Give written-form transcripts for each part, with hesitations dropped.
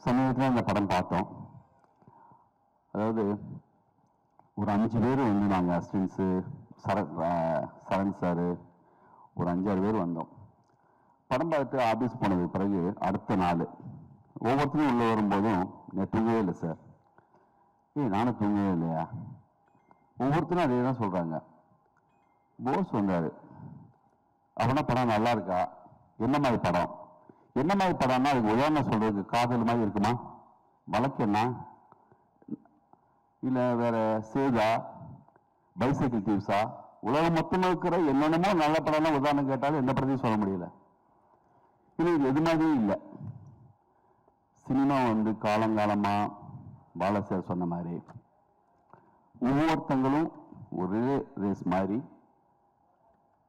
சமீபத்தில் அந்த படம் பார்த்தோம். அதாவது ஒரு 5 பேர் வந்து நாங்கள் அசிஸ்டன்ஸு சரண் சார் ஒரு 5-6 பேர் வந்தோம். படம் பார்த்துட்டு ஆஃபீஸ் போனதுக்கு பிறகு அடுத்த நாள் ஒவ்வொருத்தரும் உள்ளே வரும்போதும் நான் தூங்கவே இல்லை சார். நானும் தூங்கவே இல்லையா? ஒவ்வொருத்தரும் அதே தான் சொல்கிறாங்க. போஸ் வந்தார். அப்படின்னா படம் நல்லா இருக்கா? என்ன மாதிரி படம்? என்ன மாதிரி படம்னா அதுக்கு உதாரணம் சொல்றதுக்கு காதல் மாதிரி இருக்குமா? வழக்கென்னா இல்லை வேற சேதா, பைசைக்கிள் தீவ்ஸா, உலகம் மொத்தமாக இருக்கிற என்னென்னமோ நல்ல படம்னா உதாரணம் கேட்டாலும் எந்த படத்தையும் சொல்ல முடியல. இது எது மாதிரியும் இல்லை. சினிமா வந்து காலங்காலமா பாலசார் சொன்ன மாதிரி ஒவ்வொருத்தங்களும் ஒரு ரேஸ் மாதிரி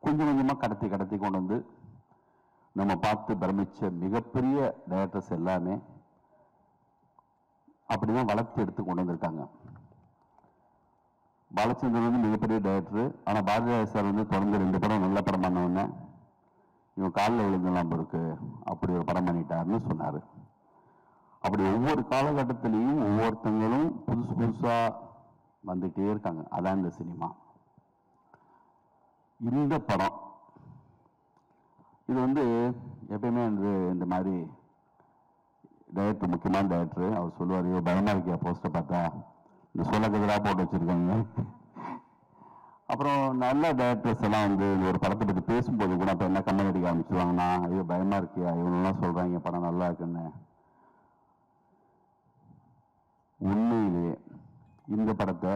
கொஞ்சம் கொஞ்சமாக கடத்தி கொண்டு வந்து நம்ம பார்த்து பிரமிச்ச மிகப்பெரிய டைரக்டர்ஸ் எல்லாமே அப்படிதான் வளர்த்து எடுத்து கொண்டு வந்திருக்காங்க. பாலச்சந்திரன் வந்து மிகப்பெரிய டைரக்டர். ஆனால் பாரதிராஜ சார் வந்து தொடர்ந்து 2 படம் நல்ல படம் பண்ணவுடனே இவன் காலில் விழுந்தெல்லாம் இருக்கு அப்படி ஒரு படம் பண்ணிட்டாருன்னு சொன்னார். அப்படி ஒவ்வொரு காலகட்டத்திலையும் ஒவ்வொருத்தங்களும் புதுசு புதுசாக வந்துகிட்டே இருக்காங்க. அதான் இந்த சினிமா. இந்த படம் இது வந்து எப்பயுமே வந்து இந்த மாதிரி டைரக்டர், முக்கியமான டைரக்டர், அவர் சொல்லுவார், ஐயோ பயமா இருக்கியா போஸ்டர் பார்த்தா, இந்த சொல்லக்கதிராக போட்டு வச்சிருக்காங்க. அப்புறம் நல்ல டைரக்டர்ஸ் எல்லாம் வந்து ஒரு படத்தை பற்றி பேசும்போது கூட அப்போ என்ன கமெண்ட் அடிக்க ஆரம்பிச்சிருவாங்கன்னா, ஐயோ பயமா இருக்கியா, இவங்கெல்லாம் சொல்றாங்க படம் நல்லா இருக்குன்னு. உண்மையிலேயே இந்த படத்தை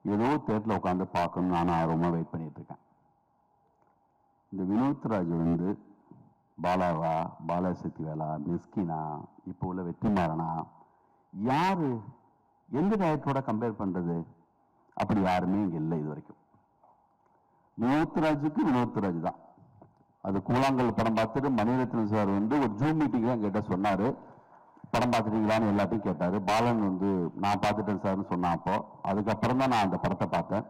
ஏதோ தேட்டரில் உட்காந்து பார்க்கணும்னு நானும் ஆர்வமாக வெயிட் பண்ணிட்டு இருக்கேன். இந்த வினோத்ராஜ் வந்து பாலாவா, பாலசக்தி வேலா, மிஸ்கினா, இப்போ உள்ள வெற்றிமாறனா, யாரு எந்த டைரக்டரோட கம்பேர் பண்றது? அப்படி யாருமே இங்க இல்லை இது வரைக்கும். வினோத்ராஜுக்கு வினோத்ராஜ் தான். அது கூழாங்கல் படம் பார்த்துட்டு மணிரத்னம் சார் வந்து ஒரு ஜூம் மீட்டிங் தான் கேட்ட சொன்னாரு, படம் பார்த்துட்டீங்களான்னு எல்லாத்தையும் கேட்டாரு. பாலன் வந்து நான் பார்த்துட்டேன் சார்னு சொன்னான். அப்போ அதுக்கப்புறம் தான் நான் அந்த படத்தை பார்த்தேன்.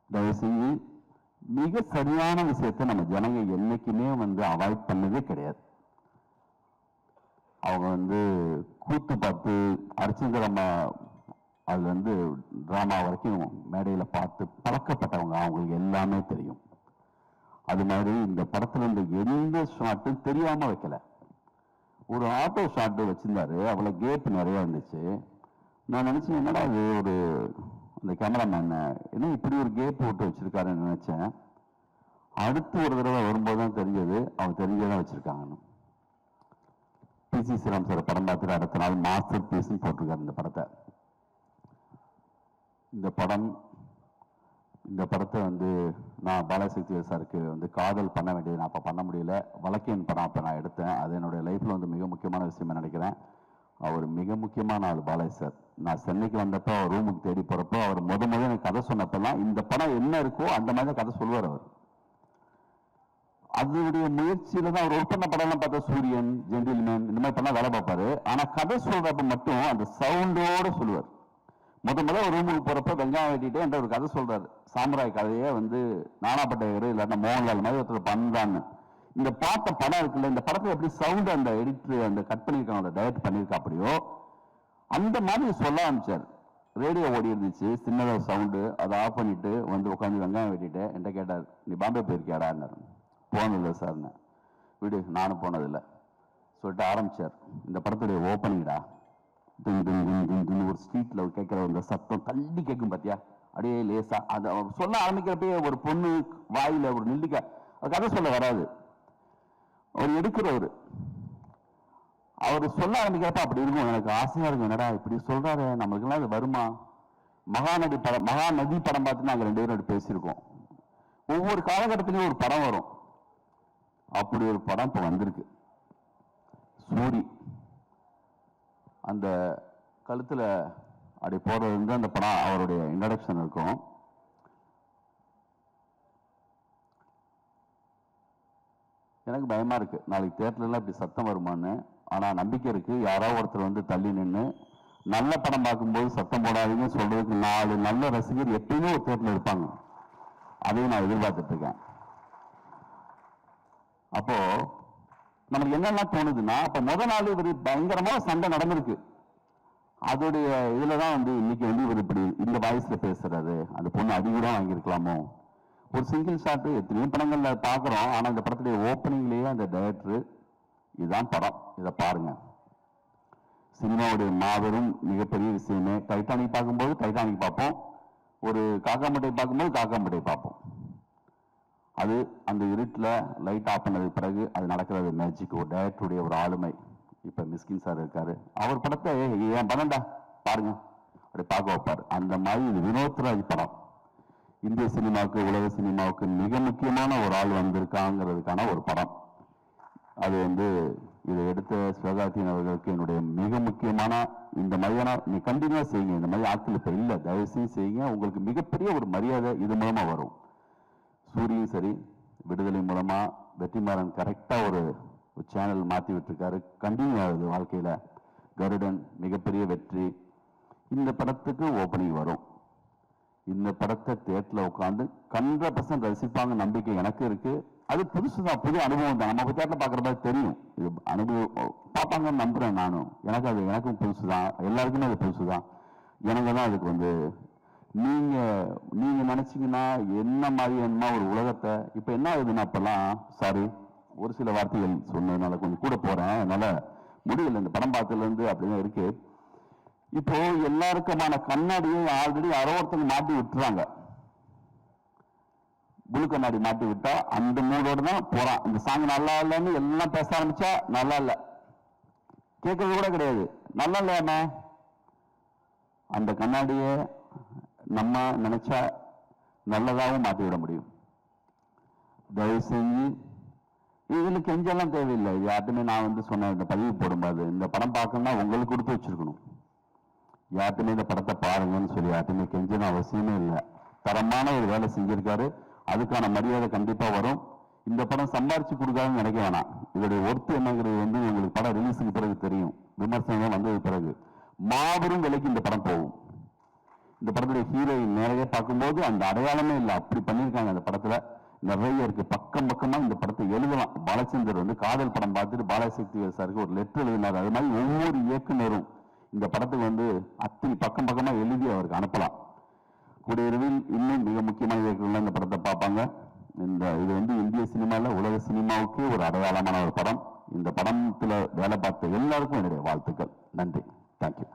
தயவு செஞ்சு மிக சரியான விஷயத்தை நம்ம ஜனங்க என்னைக்குமே வந்து அவாய்ட் பண்ணதே கிடையாது. அவங்க வந்து கூத்து பார்த்து அரிச்சந்திரம்மா அது வந்து டிராமா வரைக்கும் மேடையில் பார்த்து பழக்கப்பட்டவங்க, அவங்களுக்கு எல்லாமே தெரியும். அது மாதிரி இந்த படத்துல இருந்து எந்த ஷாட்டும் தெரியாம வைக்கல. ஒரு ஆட்டோ ஷாட் வச்சிருந்தாரு, அவ்வளவு கேப் நிறைய இருந்துச்சு. நான் நினைச்சேன் என்னடா அது ஒரு அந்த கேமராமேன் என்ன இப்படி ஒரு கேப் போட்டு வச்சிருக்காருன்னு நினைச்சேன். அடுத்து ஒரு தடவை வரும்போது தான் தெரிஞ்சது அவங்க தெரிஞ்சதான் வச்சிருக்காங்கன்னு. பிசி ஸ்ரீராம் சார் படம் பார்த்துட்டு அடுத்த நாள் மாஸ்டர் பீஸ்ன்னு போட்டிருக்காரு இந்த படத்தை. இந்த படத்தை வந்து நான் பாலசக்தி சாருக்கு வந்து காதல் பண்ண வேண்டியது நான் அப்போ பண்ண முடியல. வழக்கின் படம் அப்போ நான் எடுத்தேன். அது என்னுடைய லைஃப்பில் வந்து மிக முக்கியமான விஷயமா நினைக்கிறேன். அவர் மிக முக்கியமான ஆள் பாலாஜி சார். நான் சென்னைக்கு வந்தப்போ அவர் ரூமுக்கு தேடி போகிறப்போ அவர் முதல்ல எனக்கு கதை சொன்னப்பெல்லாம் இந்த படம் என்ன இருக்கோ அந்த மாதிரி தான் கதை சொல்லுவார் அவர். அதனுடைய முயற்சியில தான் அவர் ஒர்க் பண்ண படம்லாம் பார்த்தா சூரியன், ஜென்டில்மேன் இந்த மாதிரி பண்ணா வேலை பார்ப்பாரு. ஆனால் கதை சொல்றப்ப மட்டும் அந்த சவுண்டோட சொல்லுவார். முதல்ல ஒரு ரூமுக்கு போறப்ப வெங்காயம் வெட்டிட்டு என்ற ஒரு கதை சொல்றாரு. சாமுராய் கதையே வந்து நானாப்பட்டவர் இல்லாட்டா மோகன்லால் மாதிரி ஒருத்தர் பண்றான்னு. இந்த பார்த்த படம் இருக்குல்ல, இந்த படத்துல எப்படி சவுண்ட் அந்த எடிட்டர் அந்த கட் பண்ணிருக்காங்க, டைரக்ட் பண்ணிருக்கா அப்படியோ அந்த மாதிரி சொல்ல ஆரம்பிச்சார். ரேடியோ ஓடி இருந்துச்சு, சின்னதா சவுண்டு, அதை ஆஃப் பண்ணிட்டு வந்து உட்காந்து வெங்காயம் வெட்டிட்டு என்கிட்ட கேட்டார், நீ பாம்பே போயிருக்கியாடான்னு. போனதில்லை சார்னு. வீடு நானும் போனதில்லை சொல்லிட்டு ஆரம்பிச்சார். இந்த படத்துடைய ஓப்பனிங்கடா, ஒரு ஸ்ட்ரீட்ல கேட்கிற அந்த சத்தம் தள்ளி கேட்கும் பாத்தியா, அப்படியே லேசா அதை சொல்ல ஆரம்பிக்கிறப்பே ஒரு பொண்ணு வாயில ஒரு நெல்லிக்காய், அது கதை சொல்ல வராது, அவர் எடுக்கிறவர். அவர் சொல்ல ஆரம்பிக்கிறப்ப அப்படி இருக்கும். எனக்கு ஆசையா இருக்கும், என்னடா இப்படி சொல்றாரு, நம்மளுக்கு எல்லாம் அது வருமா? மகாநதி படம் பார்த்து நாங்க 2 பேரும் பேசியிருக்கோம். ஒவ்வொரு காலகட்டத்திலையும் ஒரு படம் வரும். அப்படி ஒரு படம் இப்ப வந்திருக்கு. சூரி அந்த கழுத்துல அப்படி போறது வந்து அந்த படம் அவருடைய இன்ட்ரடக்ஷன் இருக்கும். எனக்கு பயமா இருக்கு நாளைக்கு தியேட்டர்ல இப்படி சத்தம் வருமானு. ஆனா நம்பிக்கை இருக்கு, யாராவது ஒருத்தர் வந்து தள்ளி நின்று நல்ல படம் பார்க்கும்போது சத்தம் போடாதீங்கன்னு சொல்றதுக்கு 4 நல்ல ரசிகர் எப்பயுமே ஒரு தியேட்டர்ல இருப்பாங்க. அதையும் நான் எதிர்பார்த்துட்டு இருக்கேன். அப்போ நமக்கு என்னெல்லாம் தோணுதுன்னா அப்ப முதல் நாள் இவர் பயங்கரமா சண்டை நடந்திருக்கு. அதோடைய இதுலதான் வந்து இன்னைக்கு வந்து இவர் இப்படி இந்த வாய்ஸ்ல பேசுறாரு. அந்த பொண்ணு அடிக்கூடம் வாங்கியிருக்கலாமோ. ஒரு சிங்கிள் ஷாட் எத்தனையோ படங்கள்ல பாக்குறோம். ஆனா இந்த படத்துடைய ஓப்பனிங்லயே அந்த டைரக்டர் இதுதான் படம், இதை பாருங்க. சினிமாவுடைய மாபெரும் மிகப்பெரிய விஷயமே டைட்டானிக் பார்க்கும்போது டைட்டானிக் பார்ப்போம், ஒரு காக்காமட்டை பார்க்கும்போது காக்காமட்டை பார்ப்போம். அது அந்த இருட்டில் லைட் ஆஃப் பண்ணதுக்கு பிறகு அது நடக்கிறது மேஜிக், ஒரு டைரக்டருடைய ஒரு ஆளுமை. இப்ப மிஸ்கின் சார் இருக்காரு, அவர் படத்தை ஏன் படம்டா பாருங்க அப்படி பார்க்க வைப்பார். அந்த மாதிரி இது வினோத்ராஜ் படம் இந்திய சினிமாவுக்கு உலக சினிமாவுக்கு மிக முக்கியமான ஒரு ஆள் வந்திருக்காங்கிறதுக்கான ஒரு படம். அது வந்து இதை எடுத்த சிவகார்த்தியன் அவர்களுக்கு என்னுடைய மிக முக்கியமான இந்த மாதிரியான நீ கண்டினியூவா செய்யுங்க. இந்த மாதிரி ஆட்கள் இப்ப இல்ல, தயவு செய்து செய்யுங்க. உங்களுக்கு மிகப்பெரிய ஒரு மரியாதை இது மூலமா வரும். சூரியன் சரி, விடுதலை மூலமா வெற்றிமாறன் கரெக்டா ஒரு சேனல் மாத்தி விட்டுருக்காரு, கண்டினியூ ஆகுது வாழ்க்கையில. கருடன் மிகப்பெரிய வெற்றி. இந்த படத்துக்கு ஓப்பனிங் வரும். இந்த படத்தை தியேட்டர்ல உட்காந்து 100% ரசிப்பாங்க நம்பிக்கை எனக்கு இருக்கு. அது புதுசுதான், புது அனுபவம் தான். நம்ம தியேட்டர்ல பாக்குற மாதிரி தெரியும், இது அனுபவம் பார்ப்பாங்கன்னு நம்புறேன் நானும். எனக்கும் புதுசுதான், எல்லாருக்குமே அது புதுசுதான். எனக்கு தான் அதுக்கு வந்து நீங்க நினைச்சீங்கன்னா என்ன மாதிரி என்னமா ஒரு உலகத்தை இப்ப என்ன ஆகுதுன்னா, அப்பெல்லாம் சாரி ஒரு சில வார்த்தைகள் சொன்னதுனால கொஞ்சம் கூட போறேன், அதனால முடியல. இந்த படம் பார்த்ததுல இருந்து அப்படிதான் இருக்கு. இப்போ எல்லாருக்குமான கண்ணாடியை ஆல்ரெடி யாரோ ஒருத்தங்க மாட்டி விட்டுறாங்க. புழு கண்ணாடி மாட்டி விட்டா அந்த மூடோட தான் போறான். இந்த சாங் நல்லா இல்லைன்னு எல்லாம் பேச ஆரம்பிச்சா நல்லா இல்ல, கேட்கறது கூட கிடையாது, நல்லா இல்லையாம. அந்த கண்ணாடியை நம்ம நினைச்சா நல்லதாகவும் மாற்றி விட முடியும். தயவு செஞ்சு இதுல கெஞ்செல்லாம் தேவையில்லை. யார்ட்டுமே நான் வந்து சொன்ன இந்த பதிவு போடும்போது இந்த படம் பார்க்கணும்னா உங்களுக்கு கொடுத்து வச்சிருக்கணும். யார்ட்டுமே இந்த படத்தை பாருங்கன்னு சொல்லி யார்ட்டுமே கெஞ்சணும் அவசியமே இல்லை. தரமான ஒரு வேலை செஞ்சிருக்காரு, அதுக்கான மரியாதை கண்டிப்பா வரும். இந்த படம் சம்பாரிச்சு கொடுக்காதுன்னு நினைக்க வேணாம். இதோடைய ஒர்த்து என்னங்கிறது வந்து உங்களுக்கு படம் ரிலீஸுக்கு பிறகு தெரியும், விமர்சனம் வந்தது பிறகு. மாபெரும் விலைக்கு இந்த படம் போகும். இந்த படத்துடைய ஹீரோயின் நேரையே பார்க்கும்போது அந்த அடையாளமே இல்லை, அப்படி பண்ணியிருக்காங்க. அந்த படத்துல நிறைய இருக்கு, பக்கம் பக்கமா இந்த படத்தை எழுதலாம். பாலச்சந்தர் வந்து காதல் படம் பார்த்துட்டு பாலசக்தி சாருக்கு ஒரு லெட்டர் எழுதினார். அது மாதிரி ஒவ்வொரு இயக்குனரும் இந்த படத்துக்கு வந்து அத்தனை பக்கம் பக்கமா எழுதி அவருக்கு அனுப்பலாம். கூடியவிரைவில் இன்னும் மிக முக்கியமான இயக்குனர்கள் இந்த படத்தை பார்ப்பாங்க. இது வந்து இந்திய சினிமாவில் உலக சினிமாவுக்கே ஒரு அடையாளமான ஒரு படம். இந்த படத்துல வேலை பார்த்த எல்லாருக்கும் என்னுடைய வாழ்த்துக்கள். நன்றி, தேங்க்யூ.